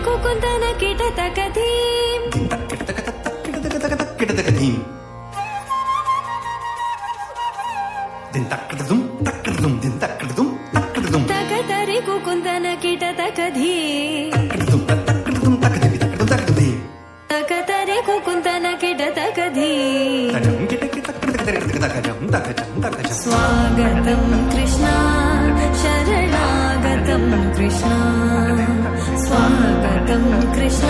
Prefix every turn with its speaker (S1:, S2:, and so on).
S1: కుకుందన కిటతకధీం
S2: కిటతకధీం దింతక్కడదుం తక్కడదుం దింతక్కడదుం తక్కడదుం
S1: తకతరి కుకుందన కిటతకధీం
S2: తక్కడదుం తక్కదివి తక్కడదుం తక్కదివి
S1: తకతరి కుకుందన కిటతకధీం
S2: తకజం కిటకిటక్కడదకదకదకదకజం తకజం తకజం
S1: స్వాగతం కృష్ణ శరణాగతం కృష్ణ స్వాగతం కృష్ణ